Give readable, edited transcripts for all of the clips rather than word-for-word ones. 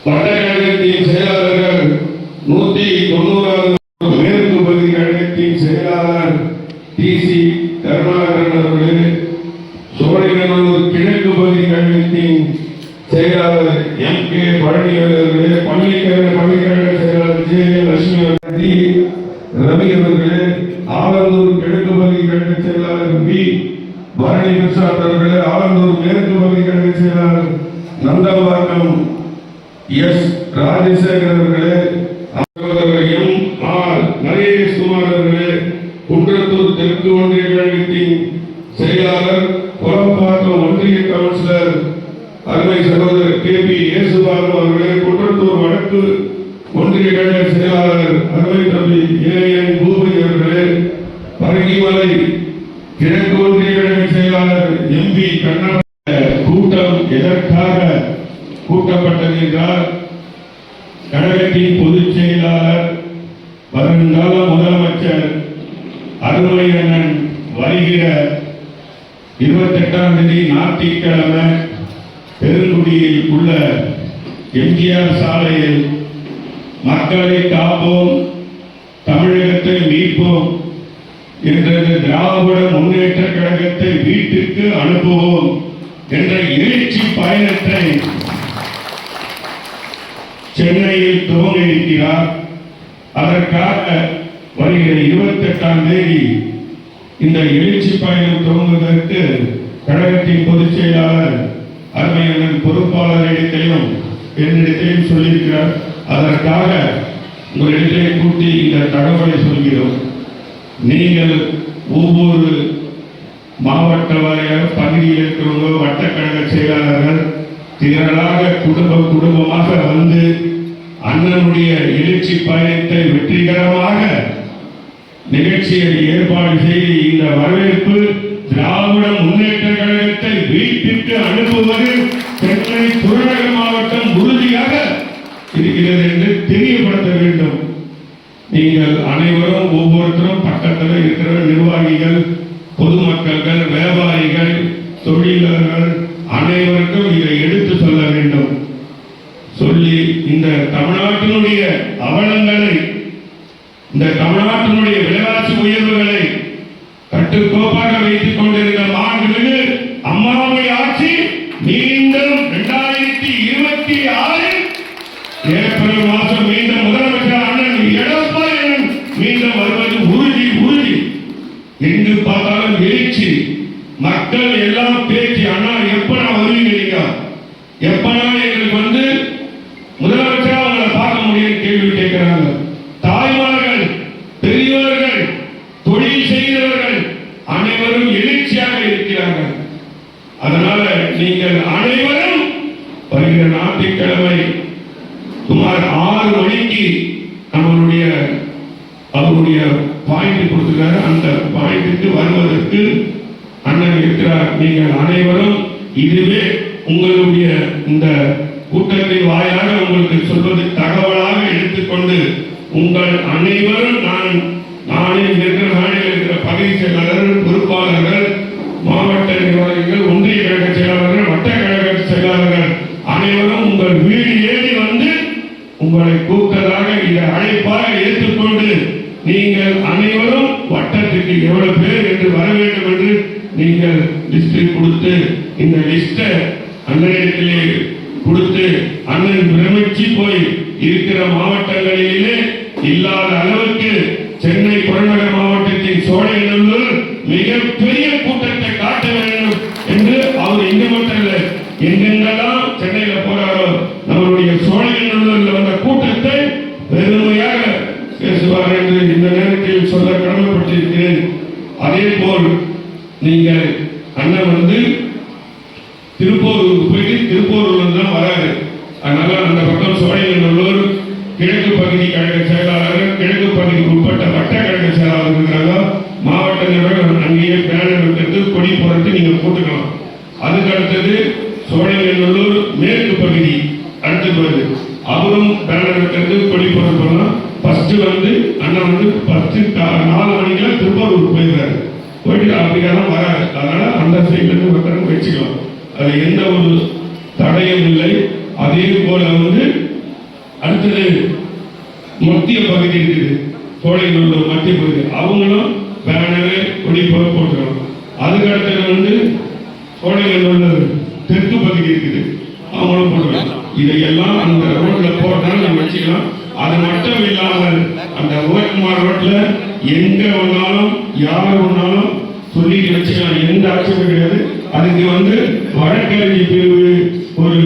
வட்டக்கழகத்தின் செயலாளர்கள் 190 மேற்கு பகுதி கழகத்தின் செயலாளர் டி.சி. கருணாகரன் அவர்களே, சோழிங்கநல்லூர் கிழக்கு பகுதி கழகத்தின் செயலாளர் எம்.கே. பழனிவேல் அவர்களே, பள்ளிக்கழக செயலாளர் ஜே. லட்சுமி ரவி அவர்களே, ஆலந்தூர் கிழக்கு பகுதி கழக செயலாளர் பி. பரணி பிரசாத் அவர்களே, ஆலந்தூர் மேற்கு பகுதி கழக செயலாளர் நந்தவாக்கம் எஸ். ராஜசேகர் அவர்களே, எம். ஆர். நரேஷ்குமார் அவர்களே, குன்றத்தூர் தெற்கு ஒன்றிய கழகத்தின் செயலாளர், குளப்பாக்கம் ஒன்றிய கவுன்சிலர் அருமை சகோதரர் கே.பி. ஏசுபாலு அவர்களே, குன்றத்தூர் வடக்கு ஒன்றிய கழக செயலாளர் அருமை தம்பி ஏ.என். பூபதி அவர்களே, பரங்கிமலை கிழக்கு ஒன்றிய கழக செயலாளர் எம்.பி. கண்ணா. கூட்டம் எதற்காக கூட்டப்பட்டது என்றால், கழகத்தின் பொதுச் செயலாளர் வருங்கால முதலமைச்சர் அருமை அண்ணன் வருகிற 28ஆம் தேதி ஞாயிற்றுக்கிழமை பெருங்குடியில் உள்ள எம்ஜிஆர் சாலையில் மக்களை காப்போம், தமிழகத்தை மீட்போம் என்ற திராவிட முன்னேற்ற கழகத்தை வீட்டுக்கு அனுப்புவோம் என்ற எழுச்சி பயணத்தை சென்னையில் துவங்க இருக்கிறார். அதற்காக வருகிற 28ஆம் தேதி இந்த எழுச்சி பயணம் துவங்குவதற்கு கழகத்தின் பொதுச் செயலாளர் அருமையான பொறுப்பாளரிடத்திலும் என்னிடத்திலும் சொல்லியிருக்கிறார். அதற்காக உங்களிடத்திலே கூட்டி இந்த தகவலை சொல்கிறோம். நீங்கள் ஒவ்வொரு மாவட்ட வாரியாக பகுதியில் இருக்கிறவங்க வட்டக்கழக செயலாளர்கள் திரளாக குடும்பமாக வந்து அண்ணனுடைய எழுச்சி பயணத்தை வெற்றிகரமாக நிகழ்ச்சியை ஏற்பாடு செய்து இந்த வரவேற்பு திராவிட முன்னேற்ற கழகத்தை வீட்டிற்கு அனுப்புவது சென்னை புறநகர் மாவட்டம் உறுதியாக இருக்கிறது என்று தெரியப்படுத்த வேண்டும். நீங்கள் அனைவரும் ஒவ்வொருத்தரும் பக்கத்தில் இருக்கிற நிர்வாகிகள், பொதுமக்கள், வியாபாரிகள், தொழிலாளர்கள் அனைவருக்கும் இதை எடுத்து சொல்ல வேண்டும். சொல்லி இந்த தமிழ்நாட்டினுடைய அவலங்களை, இந்த தமிழ்நாட்டினுடைய விலைவாசி உயர்வுகளை கட்டுக்கோப்பாக வைத்துக் கொண்டிருந்த மாண்புமிகு அம்மாவுடைய ஆட்சி மீண்டும் 2026 ஏப்ரல் மாதம் மீண்டும் முதலமைச்சர் அண்ணன் எடப்பாடி மீண்டும் வருவது உறுதி. எங்கு பார்த்தாலும் எழுச்சி, மக்கள் எல்லாம் பேச்சு. அண்ணா எப்ப நான் வருவீங்க, எப்பனா எங்களுக்கு வந்து முதலமைச்சரா அவங்களை பார்க்க முடியும் கேள்வி கேட்கிறாங்க. தாய்மார்கள், பெரியவர்கள், தொழில் செய்கிறவர்கள் அனைவரும் எழுச்சியாக இருக்கிறார்கள். அதனால நீங்கள் அனைவரும் வருகிற ஞாயிற்றுக்கிழமை சுமார் 6 மணிக்கு அவருடைய பாயிண்ட் கொடுத்திருக்காரு. அந்த பாயிண்ட்டுக்கு வருவதற்கு அண்ணன் இருக்கிறார். நீங்கள் அனைவரும் இதுவே உங்களுடைய இந்த கூட்டத்தின் வாயிலாக உங்களுக்கு சொல்வது தகவலாக எடுத்துக்கொண்டு உங்கள் அனைவரும் நானே இருக்கிற பகுதி செயலாளர்கள், பொறுப்பாளர்கள், மாவட்ட நிர்வாகிகள், ஒன்றிய கழக செயலாளர்கள், வட்ட கழக செயலாளர்கள் அனைவரும் உங்கள் வீடு ஏறி வந்து உங்களை கூட்டதாக இதை அழைப்பாக ஏற்றுக்கொண்டு நீங்கள் அனைவரும் வட்டத்துக்கு எவ்வளவு பேர் என்று வர வேண்டும் என்று நீங்கள் லிஸ்ட் கொடுத்து இந்த லிஸ்டை அண்ணனிடத்திலே கொடுத்து அண்ணன் பிரமிச்சு போய் இருக்கிற மாவட்டங்களிலே இல்லாத அளவுக்கு சென்னை புறநகர் மாவட்டத்தின் சோழிங்கநல்லூர் மிகப்பெரிய கூட்டத்தை காட்ட வேண்டும் என்று அவர் இங்க மட்டும் இல்லை, எங்கெங்கெல்லாம் சென்னையில போறாரோ நம்மளுடைய சோழிங்கநல்லூர்ல வந்த கூட்டத்தை பெருமையாக பேசுவார் என்று இந்த நேரத்தில் சொல்ல கடமைப்பட்டிருக்கிறேன். அதே போல் நீங்கள் அண்ணன் வந்து திருப்பூருக்கு போயிட்டு திருப்பூர்ல தான் வராது. அதனால அந்த பக்கம் சோழிங்கநல்லூர் கிழக்கு பகுதி கழக செயலாளர்கள், கிழக்கு பகுதிக்கு உட்பட்ட வட்ட கழக செயலாளர் இருக்கிறாங்க. மாவட்ட நிர்வாகம் அங்கேயே பேனர் வைக்கிறது, கொடி போறது நீங்க போட்டுக்கலாம். அதுக்கு அடுத்தது சோழிங்கநல்லூர் மேற்கு பகுதி அடுத்து வருது, அவரும் பேனர் வைக்கிறது, கொடி போடுறது. ஃபர்ஸ்ட் வந்து அண்ணன் வந்து 4 மணிக்கெல்லாம் திருப்பூருக்கு போயிடுறாரு. போயிட்டு அப்படிக்கான வராது. அதனால அந்த சைட்ல இருந்து வச்சுக்கலாம். அது எந்த ஒரு தடையும் இல்லை. அதே போல வந்து அடுத்தது மத்திய பகுதி இருக்குது, சோலைநல்லூர் மத்திய பகுதி, அவங்களும் பேனரு ஒளிப்ப போட்டுருவாங்க. அதுக்கு அடுத்தது வந்து சோலைநல்லூர் தெற்கு பகுதி இருக்குது, அவங்களும் போட்டுருவாங்க. இதையெல்லாம் அந்த ரோட்ல போட்டாலும் நம்ம வச்சுக்கலாம். அது மட்டும் இல்லாமல் அந்த ஓஎம்ஆர் ரோட்ல எங்க வேணாலும் யார் வேணாலும் சொல்லிட்டு வச்சுக்கலாம், எந்த ஆட்சியும் கிடையாது. அதுக்கு வந்து வழக்கறிஞர் பிரிவு ஒரு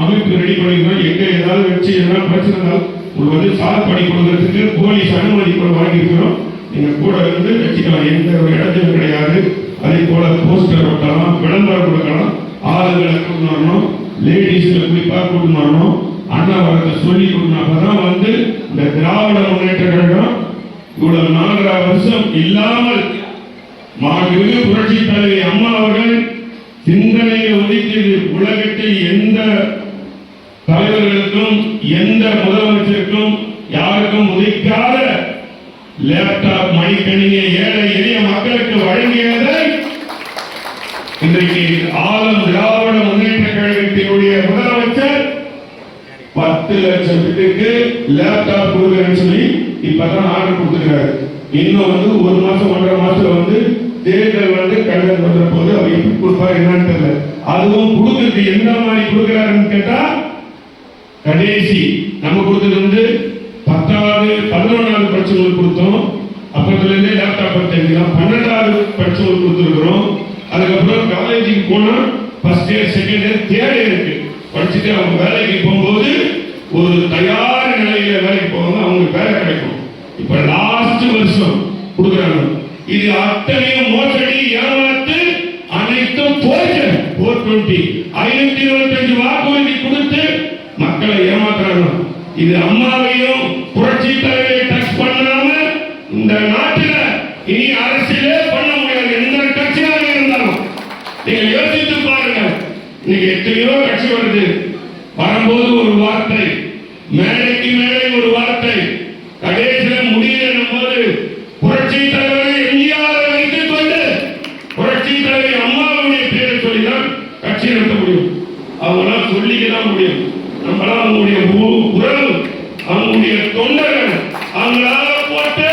அமைப்பு ரெடி பண்ணிக்கிறோம். எங்க ஏதாவது வச்சு எதாவது பிரச்சனை உங்களுக்கு வந்து சார் பண்ணி கொடுக்கறதுக்கு போலீஸ் அனுமதி கூட வாங்கியிருக்கிறோம். நீங்க கூட இருந்து வச்சுக்கலாம், எந்த ஒரு இடத்தையும் கிடையாது. அதே போல போஸ்டர் ஒட்டலாம், விளம்பரம் கொடுக்கலாம், ஆளுங்களை கொண்டு வரணும், லேடிஸ்ல குறிப்பா கொண்டு வரணும், அண்ணாவரத்தை சொல்லி கொடுக்கணும். அப்பதான் வந்து இந்த திராவிட முன்னேற்ற கழகம் இவ்வளவு 4 வருஷம் இல்லாமல் மாண்புமிகு புரட்சி தலைவி அம்மா அவர்கள் சிந்தனையை ஒதுக்கி உலகத்தில் எந்த தலைவர்களுக்கும் எந்த முதலமைச்சருக்கும் யாருக்கும் ஒதுக்காத லேப்டாப் மடிக்கணினியை ஏழை எளிய மக்களுக்கு வழங்கியதை இன்றைக்கு ஆளும் திராவிட முன்னேற்ற கழகத்தினுடைய முதலமைச்சர் 10 லட்சம் பேருக்கு லேப்டாப் கொடுக்கிறேன்னு சொல்லி இப்பதான் ஆர்டர் கொடுத்துருக்காரு. இன்னும் வந்து 1 மாசம் 1.5 மாசத்துல வந்து தேர்தல் வந்து கடன் பண்ற போது அவர் எப்படி கொடுப்பாரு என்னன்னு தெரியல. அதுவும் கொடுக்கறது எந்த மாதிரி கொடுக்கிறாருன்னு கேட்டா, கடைசி நம்ம கொடுத்தது வந்து 10வது 11வது படிச்சவங்களுக்கு கொடுத்தோம். அப்பத்துல இருந்தே லேப்டாப் படிச்சிருக்கோம். 12வது படிச்சவங்களுக்கு கொடுத்துருக்கிறோம். அதுக்கப்புறம் காலேஜுக்கு போனா first year second year third இயருக்கு படிச்சுட்டு அவங்க வேலைக்கு போகும்போது ஒரு தயார் நிலையில வேலைக்கு போவாங்க, அவங்களுக்கு வேலை கிடைக்கும். இப்ப லாஸ்ட் வருஷம் கொடுக்குறாங்க. இது அத்தனையும் மோசடி, ஏமாத்து, அனைத்தும் போர்ஜன். 420 525 வாக்குறுதி கொடுத்து மக்களை ஏமாத்துறாங்க. இது அம்மாவையும் புரட்சி தலைவரை டச் பண்ணாம இந்த நாட்டில் இனி அரசியலே பண்ண முடியாது. எந்த கட்சியாக இருந்தாலும் நீங்க யோசித்து பாருங்க. இன்னைக்கு எத்தனையோ கட்சி வருது, வரும்போது ஒரு வார்த்தை, மேடைக்கு மேடை ஒரு வார்த்தை, கடைசியில் முடியல போது புரட்சி தலைவரை எம்ஜிஆரை வைத்துக் கொண்டு புரட்சி தலைவி அம்மாவுடைய பேரை சொல்லிதான் கட்சி நடத்த முடியும். அவங்களாம் சொல்லிக்கதான் முடியும். நம்மளாம் அவங்களுடைய உறவு, அவங்களுடைய தொண்டர்கள், அவங்களால போட்டு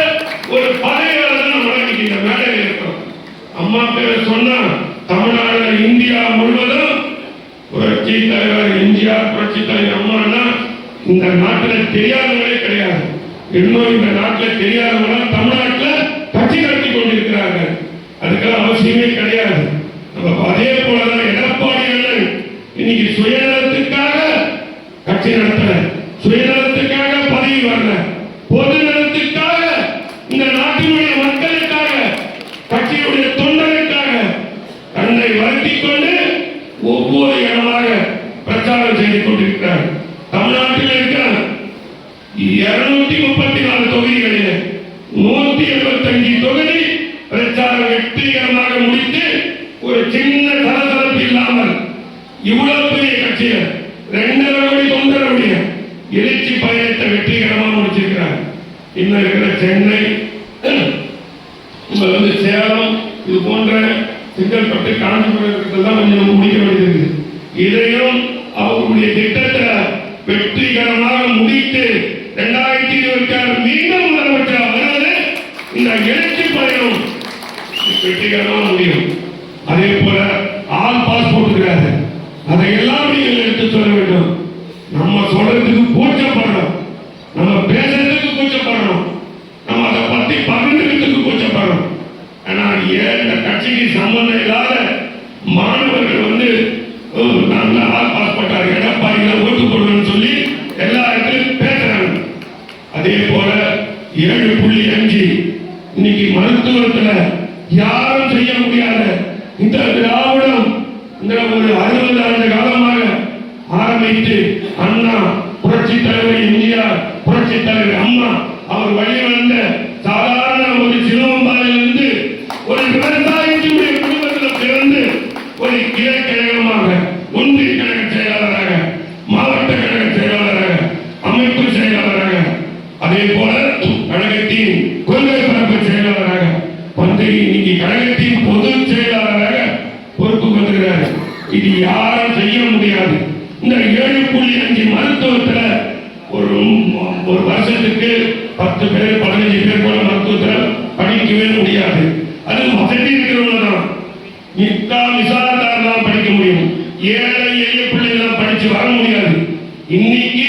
ஒரு பதவியால தான் நம்ம இந்த மேடையில் இருக்கிறோம். அம்மா பேரை சொன்னா தமிழ்நாடு இந்தியா முழுவதும் புரட்சி தலைவர் எம்ஜிஆர் புரட்சி தலைவர் அம்மானா இந்த நாட்டில் தெரியாதவங்களே கிடையாது. இன்னும் இந்த நாட்டில் தெரியாதவங்க தமிழ்நாட்டில் கட்சி நடத்தி கொண்டிருக்கிறார்கள். அதுக்கெல்லாம் அவசியமே கிடையாது. அதே போலதான் எடப்பாடி அண்ணன் இன்னைக்கு சுயநலத்துக்காக கட்சி நடத்தல, சுயநலத்துக்காக பதவி வரல, பொது நலத்துக்காக இந்த நாட்டினுடைய மக்களுக்காக கட்சியுடைய தொண்டர்களுக்காக தன்னை வருத்திக் கொண்டு ஒவ்வொரு இடமாக பிரச்சாரம் செய்து கொண்டிருக்கிறார். தமிழ்நாட்டில் இருக்கிற 234 தொகுதிகளில் 175 தொகுதி பிரச்சாரம் வெற்றிகரமாக முடித்து ஒரு சின்ன சலசலப்பு இல்லாமல் இவ்வளவு பெரிய கட்சியை 2.5 கோடி தொண்டர்களுடைய எழுச்சி பயணத்தை வெற்றிகரமாக முடிச்சிருக்கிறார். இன்னும் இருக்கிற சென்னை, வந்து சேலம், இது போன்ற செங்கல்பட்டு, காஞ்சிபுரம் தான் கொஞ்சம் முடிக்க வேண்டியது. இதையும் அவருடைய திட்டத்தை வெற்றிகரமாக முடித்து 2026 மீண்டும் முதலமைச்சர் வருவது இந்த எழுச்சி பயணம் வெற்றிகரமாக முடியும். அதே போல ஆல் பாஸ் போட்டுக்கிறாரு, அதையெல்லாம் நீங்கள் எடுத்து சொல்ல வேண்டும். நம்ம சொல்றதுக்கு கூச்சப்படணும், நம்ம பேசுறதுக்கு கூச்சப்படணும், நம்ம அதை பத்தி பகிர்ந்துக்கிறதுக்கு கூச்சப்படணும். ஆனால் ஏன் இந்த கட்சிக்கு சம்பந்தம் இல்லாத மாணவர்கள் வந்து நாங்க ஆல் பாஸ் போட்டாரு, எடப்பாடி ஓட்டு போடுவேன்னு சொல்லி எல்லா இடத்திலும் பேசுறாங்க. அதே போல 7.5 இன்னைக்கு மருத்துவத்துல யாரும் செய்ய முடியாத இந்த திராவிடம் இந்த ஒரு 60 ஆண்டு காலமாக ஆரம்பித்து அண்ணா புரட்சி தலைவர் எம்ஜிஆர் புரட்சி தலைவர் அம்மா அவர் வழி வந்த சாதாரண ஒரு சிலம்பம்பாலிலிருந்து ஒரு விவசாயத்தினுடைய குடும்பத்தில் பிறந்து ஒரு கிளை கழகமாக, ஒன்றிய கழக செயலாளராக, மாவட்ட கழக செயலாளராக, அமைப்பு செயலாளராக, அதே போல கழகத்தின் கொள்கை பரப்பு செயலாளராக வந்து இன்னைக்கு கழகத்தின் பொது செயலாளராக பொறுப்பு கொண்டிருக்கிறார். இது யாரும் செய்ய முடியாது. இந்த 7.5 மருத்துவத்தில் ஒரு ஒரு வருஷத்துக்கு 10 பேர் 15 பேர் போல மருத்துவத்தில் படிக்கவே முடியாது. அது வசதி இருக்கிறவங்க தான், விசாரத்தார் படிக்க முடியும். ஏழை எளிய பிள்ளைகள் படிச்சு வர முடியாது. இன்னைக்கு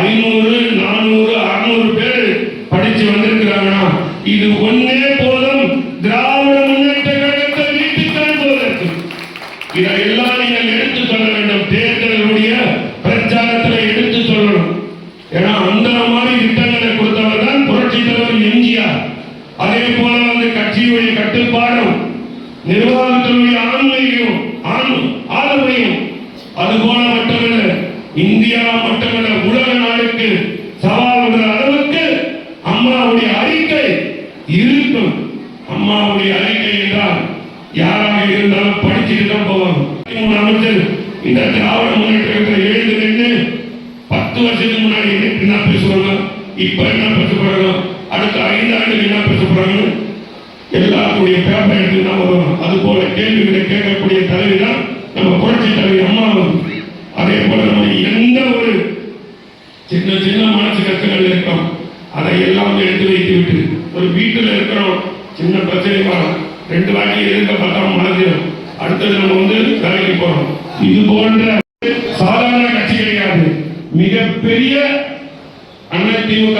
500 400 600 பேர் படிச்சு வந்திருக்கிறாங்கன்னா இது ஒன்னே போதும் திராவிட முன்னேற்ற கழகத்தை வீட்டுக்கு அனுப்புவதற்கு. இதெல்லாம் நீங்கள் எடுத்து சொல்ல வேண்டும். தேர்தலுடைய பிரச்சாரத்தில் எடுத்து சொல்லணும். ஏன்னா அந்த மாதிரி திட்டங்களை கொடுத்தவர் தான் புரட்சி தலைவர் எம்ஜிஆர். அதே போல கட்சியுடைய கட்டுப்பாடும் நிர்வாகத்தினுடைய ஆண்மையும் ஆளுமையும் அதுபோல மட்டுமல்ல, இந்தியா மட்டுமல்ல உலக நாடுக்கு சவால் விடுற அளவுக்கு அம்மாவுடைய அறிக்கை இருக்கும். அம்மாவுடைய அறிக்கை என்றால் யாராக இருந்தாலும் படிச்சுட்டு தான் போவாங்க. அமைச்சர் இந்த திராவிட முன்னேற்றத்தில் எழுந்து நின்று 10 வருஷத்துக்கு முன்னாடி என்ன பேசுவாங்க, இப்ப என்ன பேச போறாங்க, அடுத்த 5 ஆண்டுகள் என்ன பேச போறாங்க, எல்லாருடைய பேப்பர் எடுத்து தான் வருவாங்க. அது போல கேள்விகளை கேட்கக்கூடிய தலைவி தான் நம்ம புரட்சி தலைவி அம்மா. அதே போல நம்ம எந்த ஒரு சின்ன சின்ன மனசு கஷ்டங்கள் இருக்கும் அதை எல்லாம் எடுத்து வைத்து விட்டு ஒரு வீட்டில் இருக்கிறோம், சின்ன பிரச்சனை வரும், 2 வாட்டி எதிர்க்க பார்த்தா மனதிலும் அடுத்தது நம்ம வேலைக்கு போறோம். இது போன்ற சாதாரண கட்சி கிடையாது, மிகப்பெரிய அதிமுக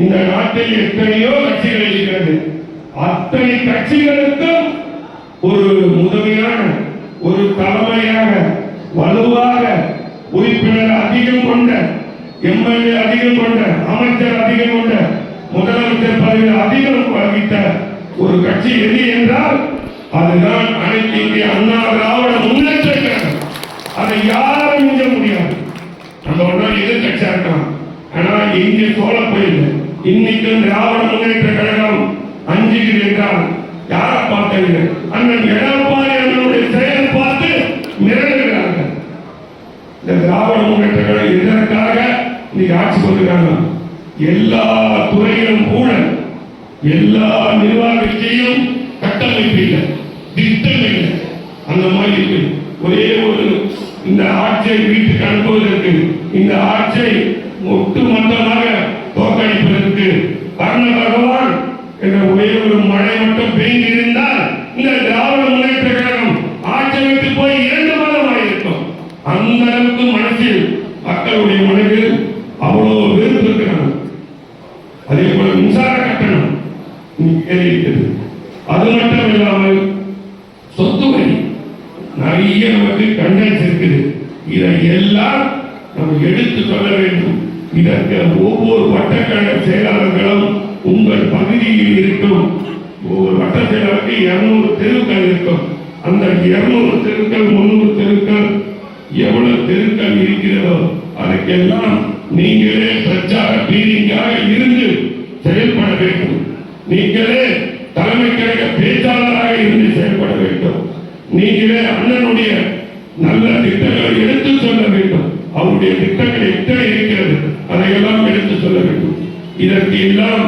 இந்த நாட்டில் எத்தனையோ கட்சிகள் இருக்கிறது. அத்தனை கட்சிகளுக்கும் ஒரு முதன்மையான ஒரு தலைமையாக வலுவாக உறுப்பினர் அதிகம் கொண்ட, எம்எல்ஏ அதிகம் கொண்ட, அமைச்சர் அதிகம் கொண்ட, முதலமைச்சர் பதவியில் அதிகம் வகித்த ஒரு கட்சி எது என்றால் அதுதான் அனைத்து இந்திய அண்ணா திராவிட முன்னேற்ற கழகம். அதை யாரும் மிஞ்ச முடியாது. நம்ம ஒன்றா எதிர்கட்சியா இருக்கலாம், ஆனா இங்கே சோழ போயில்லை. இன்னைக்கும் திராவிட முன்னேற்ற கழகம் அஞ்சுகிறது என்றால் யாரை பார்த்தீங்க, அண்ணன் எடப்பாடி அண்ணனுடைய செயலை பார்த்து மிரளுகிறார்கள். இந்த திராவிட முன்னேற்ற கழகம் இதற்காக இன்னைக்கு ஆட்சி கொண்டிருக்காங்க. எல்லா துறையிலும் கூட எல்லா நிர்வாகத்தையும் கட்டமைப்பு இல்லை, திட்டம் இல்லை. அந்த மாதிரி இருக்கு. ஒரே ஒரு இந்த ஆட்சியை வீட்டுக்கு அனுப்புவதற்கு, இந்த ஆட்சியை ஒட்டுமொத்தமாக தோற்கடிப்பதற்கு கர்ண பகவான் என்ற ஒரே ஒரு மழை மட்டும் பெய்து இருந்தால் இந்த திராவிட முன்னேற்ற கழகம் ஆட்சி விட்டு போய் 2 மாதம் ஆயிருக்கும். அந்த அளவுக்கு மனசில் மக்களுடைய மனதில் அவ்வளவு வெறுப்பு இருக்கிறாங்க. அதே போல மின்சார கட்டணம் இருக்கிறது. அது மட்டும் இல்லாமல் சொத்து வரி நிறைய நமக்கு கண்டென்ஸ் இருக்குது. இதை எல்லாம் நம்ம எடுத்து சொல்ல வேண்டும். இதற்கு ஒவ்வொரு வட்டக்கழக செயலாளர்களும் உங்கள் பகுதியில் இருக்கும். ஒவ்வொரு வட்ட செயலாளருக்கு 200 தெருக்கள் இருக்கும். அந்த 200 தெருக்கள் 300 தெருக்கள் எவ்வளவு தெருக்கள் இருக்கிறதோ அதுக்கெல்லாம் நீங்களே பிரச்சார பீடிங்காக இருந்து செயல்பட வேண்டும். நீங்களே தலைமை கழக பேச்சாளராக இருந்து செயல்பட வேண்டும். நீங்களே அண்ணனுடைய நல்ல திட்டங்களை எடுத்து சொல்ல வேண்டும். அவருடைய திட்டங்கள் எத்தனை இருக்கிறது அதையெல்லாம் எடுத்து சொல்ல வேண்டும். இதற்கு எல்லாம்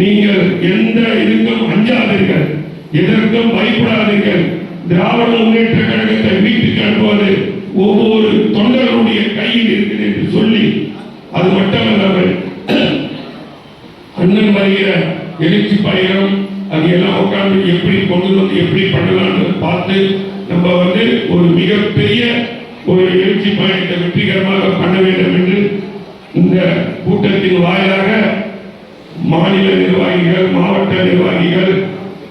நீங்கள் எந்த இதுக்கும் அஞ்சாதீர்கள், எதற்கும் பயப்படாதீர்கள். திராவிட முன்னேற்ற கழகத்தை வீட்டுக்கு அனுப்புவது ஒவ்வொரு தொண்டர்களுடைய கையில் இருக்குது என்று சொல்லி, அது மட்டுமல்லாமல் அண்ணன் வருகிற எழுச்சி பயணம் அது எல்லாம் உட்கார்ந்து எப்படி கொண்டு வந்து எப்படி பண்ணலாம்னு பார்த்து நம்ம ஒரு மிகப்பெரிய ஒரு எழுச்சி பயணத்தை வெற்றிகரமாக பண்ண வேண்டும் என்று இந்த கூட்டத்தின் வாயிலாக மாநில நிர்வாகிகள், மாவட்ட நிர்வாகிகள்,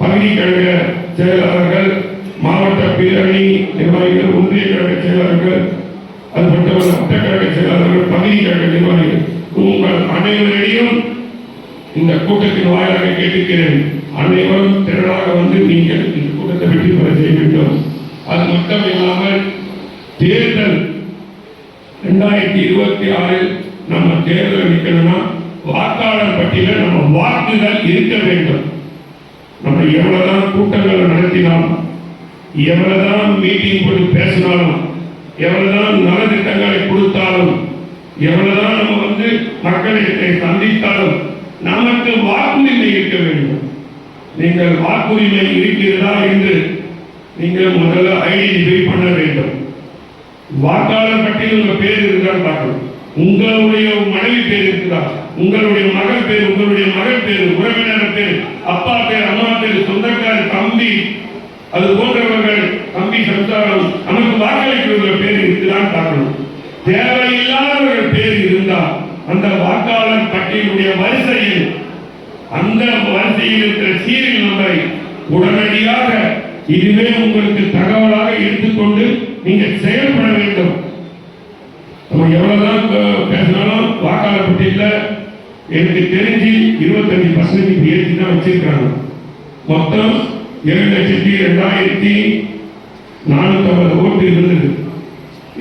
பகுதி கழக செயலாளர்கள், மாவட்ட பேரணி நிர்வாகிகள், ஒன்றிய கழக செயலாளர்கள், அது மட்டுமல்ல வட்டக்கழக செயலாளர்கள், பகுதி கழக நிர்வாகிகள் உங்கள் அனைவரையும் இந்த கூட்டத்தின் வாயிலாக கேட்டுக்கிறேன். அனைவரும் திரளாக நீங்கள் இந்த கூட்டத்தை வெற்றி பெற செய்ய வேண்டும். அது மட்டும் இல்லாமல் தேர்தல் 2026 நம்ம தேர்தல் நிற்கணும்னா வாக்காளர் பட்டியலில் நம்ம வாக்குகள் இருக்க வேண்டும். நம்ம எவ்வளவுதான் கூட்டங்கள் நடத்தினாலும், எவ்வளவுதான் மீட்டிங் போட்டு பேசினாலும், எவ்வளவுதான் நலத்திட்டங்களை கொடுத்தாலும், எவ்வளவுதான் நம்ம மக்களை சந்தித்தாலும் நமக்கு வாக்குரிமை இருக்க வேண்டும். நீங்கள் வாக்குரிமை இருக்கிறதா என்று நீங்கள் முதல்ல ஐடென்டிஃபை பண்ண வேண்டும். வாக்காளர் பட்டியல் உங்க பேர் இருக்கான்னு பார்க்கணும். உங்களுடைய மனைவி பேர் இருக்குதா, உங்களுடைய மகள் பேர், உங்களுடைய மகள் பேர், உறவினர் பேர், அப்பா பேர், அம்மா பேர், சொந்தக்காரர், தம்பி, அது போன்றவர்கள், தம்பி சம்சாரம், நமக்கு வாக்களிக்கிறவர்கள் பேர் இருக்குதான் பார்க்கணும். தேவையில்லாதவர்கள் பேர் இருந்தால் அந்த வாக்காளர் பட்டியலுடைய வரிசையில், அந்த வரிசையில் இருக்கிற சீரியல் நம்பரை உடனடியாக இதுவே உங்களுக்கு தகவலாக எடுத்துக்கொண்டு நீங்கள் செயல்பட வேண்டும். நம்ம எவ்வளவுதான் பேசினாலும் வாக்காளர் பட்டியலில் எனக்கு தெரிஞ்சு 25% ஏற்றி தான் வச்சிருக்காங்க. மொத்தம் 7,02,450 ஓட்டு இருந்தது.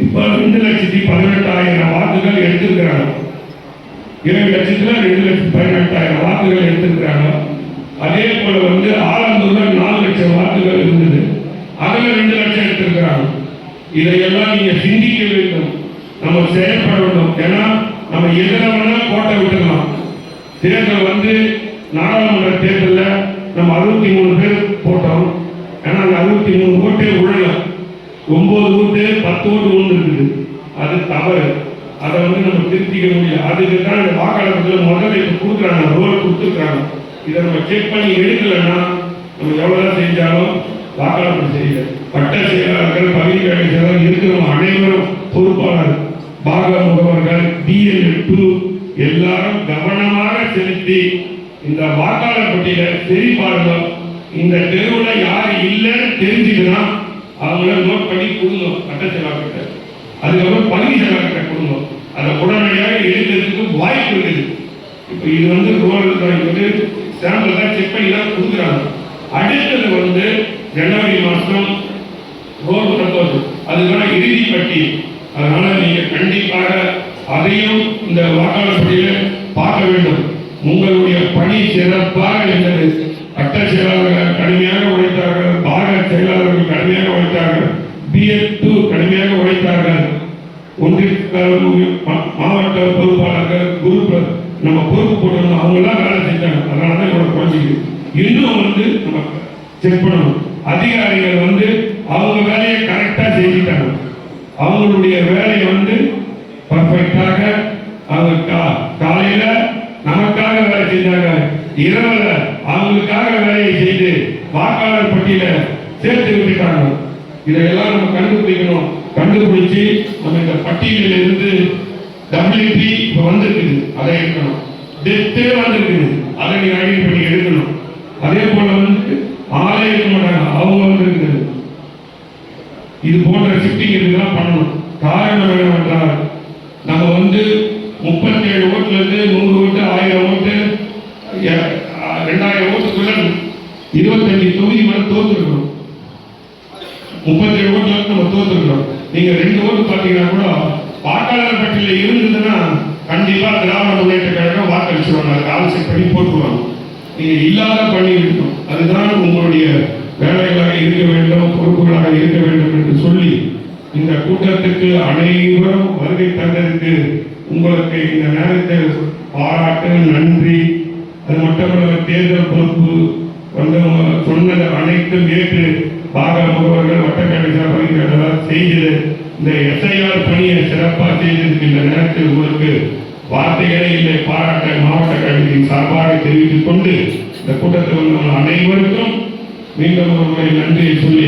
இப்ப 2,18,000 வாக்குகள் எடுத்திருக்கிறாங்க. 7,00,000 2,18,000 வாக்குகள் எடுத்திருக்கிறாங்க. அதே போல ஆலந்தூர்ல 4 லட்சம் வாக்குகள் இருந்தது, அதுல 2 லட்சம் எடுத்திருக்கிறாங்க. இதையெல்லாம் நீங்க சிந்திக்க வேண்டும், நம்ம செயல்பட வேண்டும். ஏன்னா நம்ம எதிரான கோட்டை விட்டுக்கலாம். தேர்தல் நாடாளுமன்ற தேர்தலில் நம்ம 63 பேர் போட்டோம். ஏன்னா அந்த 63 ஓட்டே உழல, 9 ஓட்டு 10 ஓட்டு ஒன்று இருக்குது. அது தவறு. அதை நம்ம திருத்திக்க முடியல. அதுக்கு தான் இந்த வாக்காளர்கள் முதல்ல இப்போ கொடுக்குறாங்க, ரோல் கொடுத்துருக்காங்க. இதை நம்ம செக் பண்ணி எடுக்கலைன்னா நம்ம எவ்வளோதான் செஞ்சாலும் வாக்காளர்கள் செய்யல. வட்ட செயலாளர்கள், பகுதி கழக செயலாளர்கள் இருக்கிறவங்க அனைவரும் பொறுப்பாளர், பாக முகவர்கள், DL2 எல்லாரும் கவனமாக செலுத்தி இந்த வாக்காளர் பட்டியலை சரி பாருங்க. இந்த தெருவில் யார் இல்லைன்னு தெரிஞ்சுதுன்னா அவங்கள நோட் பண்ணி கொடுங்க வட்ட செயலாளர்கிட்ட, அதுக்கப்புறம் பகுதி செயலாளர்கிட்ட கொடுங்க. அதை உடனடியாக எடுக்கிறதுக்கு வாய்ப்பு இருக்குது. இப்போ இது ரோல் சாம்பிள் தான் செக் பண்ணி தான் கொடுக்குறாங்க. அடுத்தது ஜனவரி மாதம் ரோல் வரப்போகுது, அதுக்கான இறுதி பட்டியல். அதனால நீங்க கண்டிப்பாக அதையும் இந்த வாக்காளர் பட்டியலை பார்க்க வேண்டும். உங்களுடைய பணி சிறப்பாக இருந்தது. வட்ட செயலாளர்கள் கடுமையாக உழைத்தார்கள், பாக செயலாளர்கள் கடுமையாக உழைத்தார்கள், BL2 கடுமையாக உழைத்தார்கள், ஒன்றிய மாவட்ட பொறுப்பாளர்கள், குரூப் நம்ம பொறுப்பு போட்டோம், அவங்க எல்லாம் வேலை செஞ்சாங்க. அதனாலதான் இவ்வளவு குறைஞ்சிருக்கு. இன்னும் நம்ம செக் பண்ணணும். அதிகாரிகள் அவங்க வேலையை கரெக்டா செஞ்சுட்டாங்க. அவங்களுடைய வேலையை பர்ஃபெக்டாக அவங்க காலையில நமக்காக வேலை செஞ்சாங்க, இரவுல அவங்களுக்காக வேலையை செய்து வாக்காளர் பட்டியல சேர்த்து விட்டுட்டாங்க. இதையெல்லாம் நம்ம கண்டுபிடிக்கணும். கண்டுபிடிச்சு நம்ம இந்த பட்டியலில் இருந்து WP வந்திருக்குது, அதை எடுக்கணும். டெத்தே வந்திருக்குது, அதை நீங்க ஐடென்டி பண்ணி எடுக்கணும். அதே போல ஆளே இருக்க மாட்டாங்க, அவங்க இருக்குது. இது போன்ற ஷிஃப்டிங் இதெல்லாம் பண்ணணும். காரணம் என்னவென்றால் நம்ம 37 ஓட்டுல இருந்து 100 ஓட்டு, 1000 ஓட்டு, 2000 ஓட்டுக்குள்ள 25 தொகுதி தோத்துருக்கணும். 37 ஓட்டுல நம்ம தோத்துருக்கணும். நீங்க 2 ஓட்டு பாத்தீங்கன்னா கூட வாக்காளர் பட்டியலில் இருந்ததுன்னா கண்டிப்பா திராவிட முன்னேற்ற கழகம் வாக்களிச்சுவாங்க. அதுக்கு ஆலோசனை பண்ணி போட்டுருவாங்க. நீங்க இல்லாத பண்ணி இருக்கணும். அதுதான் உங்களுடைய வேலைகளாக இருக்க வேண்டும், பொறுப்புகளாக இருக்க வேண்டும் என்று சொல்லி இந்த கூட்டத்துக்கு அனைவரும் வருகை தந்ததற்கு உங்களுக்கு இந்த நேரத்தில் பாராட்டு, நன்றி. அது மட்டுமல்ல, தேர்தல் பொறுப்பு சொன்னது அனைத்தும் ஏற்று பாக முகவர்கள், வட்டக்கழக பகுதிகள் செய்தது, இந்த SIR பணியை சிறப்பாக செய்ததற்கு இந்த நேரத்தில் உங்களுக்கு வார்த்தைகளே இல்லை. பாராட்ட மாவட்ட கழகத்தின் சார்பாக தெரிவித்துக் கொண்டு இந்த கூட்டத்தில் அனைவருக்கும் மீண்டும் ஒரு முறை நன்றியை சொல்லி